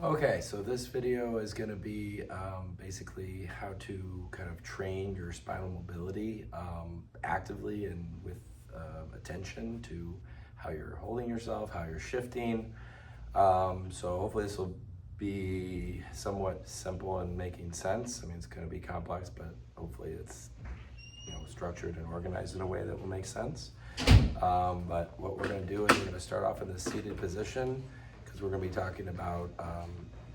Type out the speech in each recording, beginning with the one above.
Okay, so this video is going to be basically how to kind of train your spinal mobility actively and with attention to how you're holding yourself, how you're shifting. So hopefully this will be somewhat simple and making sense. I mean, it's going to be complex, but hopefully it's structured and organized in a way that will make sense. But what we're going to do is we're going to start off in the seated position, because we're going to be talking about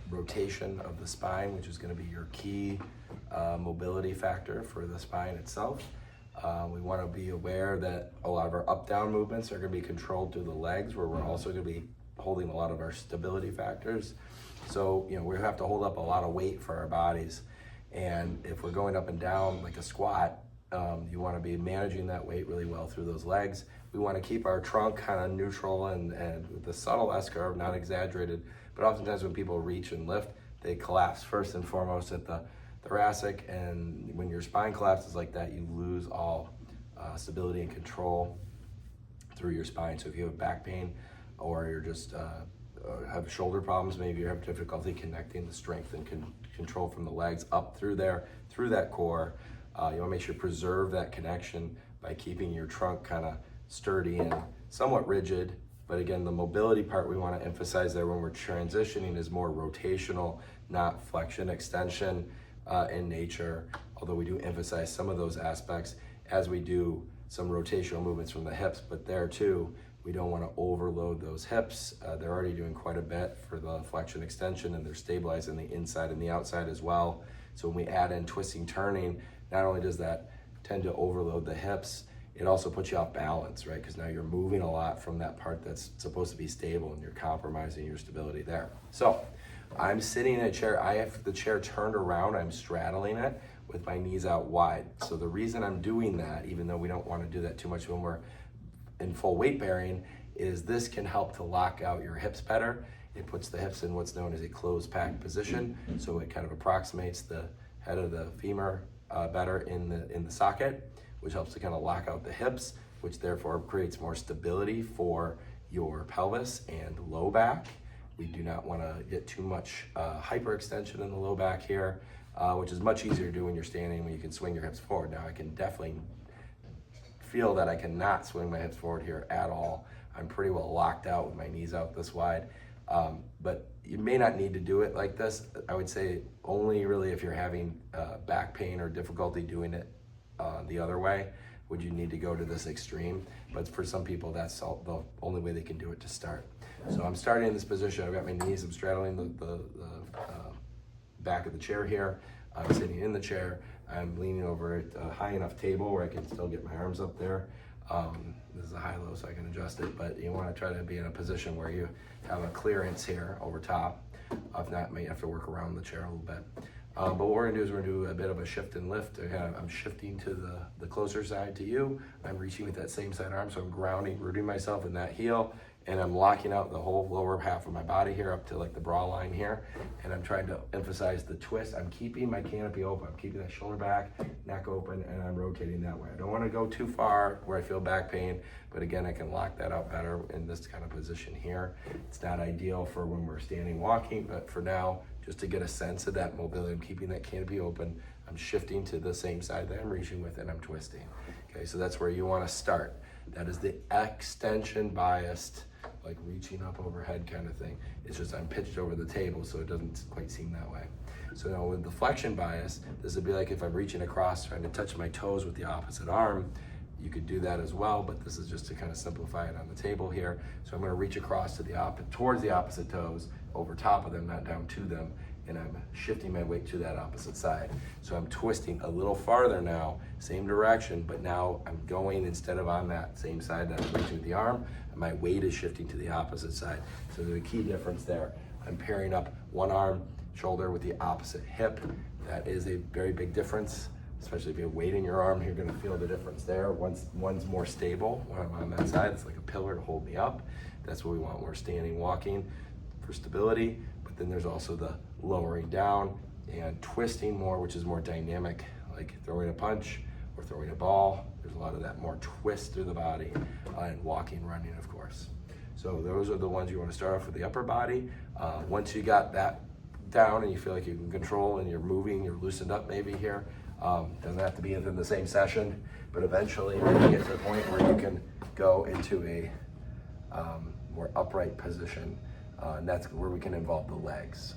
rotation of the spine, which is going to be your key mobility factor for the spine itself. We want to be aware that a lot of our up-down movements are going to be controlled through the legs, where we're also going to be holding a lot of our stability factors. So, we have to hold up a lot of weight for our bodies. And if we're going up and down like a squat, you want to be managing that weight really well through those legs. We want to keep our trunk kind of neutral and with the subtle S-curve, not exaggerated. But oftentimes when people reach and lift, they collapse first and foremost at the thoracic. And when your spine collapses like that, you lose all stability and control through your spine. So if you have back pain, or you're just have shoulder problems, maybe you have difficulty connecting the strength and control from the legs up through there, through that core, you want to make sure you preserve that connection by keeping your trunk kind of sturdy and somewhat rigid. But again, the mobility part we want to emphasize there when we're transitioning is more rotational, not flexion, extension in nature. Although we do emphasize some of those aspects as we do some rotational movements from the hips, but there too, we don't want to overload those hips. They're already doing quite a bit for the flexion extension, and they're stabilizing the inside and the outside as well. So when we add in twisting, turning, not only does that tend to overload the hips, it also puts you off balance, right? Because now you're moving a lot from that part that's supposed to be stable, and you're compromising your stability there. So I'm sitting in a chair. I have the chair turned around. I'm straddling it with my knees out wide. So the reason I'm doing that, even though we don't want to do that too much when we're in full weight bearing, is this can help to lock out your hips better. It puts the hips in what's known as a closed pack position. So it kind of approximates the head of the femur better in the socket, which helps to kind of lock out the hips, which therefore creates more stability for your pelvis and low back. We do not want to get too much hyperextension in the low back here, which is much easier to do when you're standing, when you can swing your hips forward. Now I can definitely feel that I cannot swing my hips forward here at all. I'm pretty well locked out with my knees out this wide. But you may not need to do it like this. I would say only really if you're having back pain or difficulty doing it the other way would you need to go to this extreme. But for some people, that's the only way they can do it to start. So I'm starting in this position. I've got my knees, I'm straddling the back of the chair here. I'm sitting in the chair. I'm leaning over a high enough table where I can still get my arms up there. This is a high-low, so I can adjust it, but you want to try to be in a position where you have a clearance here over top. If not, you may have to work around the chair a little bit. But what we're going to do is we're going to do a bit of a shift and lift. I'm shifting to the closer side to you. I'm reaching with that same side arm, so I'm grounding, rooting myself in that heel, and I'm locking out the whole lower half of my body here up to like the bra line here. And I'm trying to emphasize the twist. I'm keeping my canopy open. I'm keeping that shoulder back, neck open, and I'm rotating that way. I don't want to go too far where I feel back pain, but again, I can lock that out better in this kind of position here. It's not ideal for when we're standing walking, but for now, just to get a sense of that mobility, I'm keeping that canopy open. I'm shifting to the same side that I'm reaching with, and I'm twisting. Okay, so that's where you want to start. That is the extension biased, like reaching up overhead kind of thing. It's just I'm pitched over the table, so it doesn't quite seem that way. So now with the flexion bias, this would be like if I'm reaching across, trying to touch my toes with the opposite arm. You could do that as well, but this is just to kind of simplify it on the table here. So I'm going to reach across to towards the opposite toes, over top of them, not down to them, and I'm shifting my weight to that opposite side. So I'm twisting a little farther now, same direction, but now I'm going, instead of on that same side that I'm reaching with the arm, my weight is shifting to the opposite side. So there's a key difference there. I'm pairing up one arm, shoulder with the opposite hip. That is a very big difference, especially if you have weight in your arm. You're going to feel the difference there. One's more stable when I'm on that side. It's like a pillar to hold me up. That's what we want. We're standing, walking for stability, but then there's also the lowering down and twisting more, which is more dynamic, like throwing a punch or throwing a ball. There's a lot of that more twist through the body, and walking, running, of course. So those are the ones you want to start off with the upper body. Once you got that down and you feel like you can control and you're moving, you're loosened up maybe here, doesn't have to be within the same session, but eventually you get to the point where you can go into a more upright position, and that's where we can involve the legs.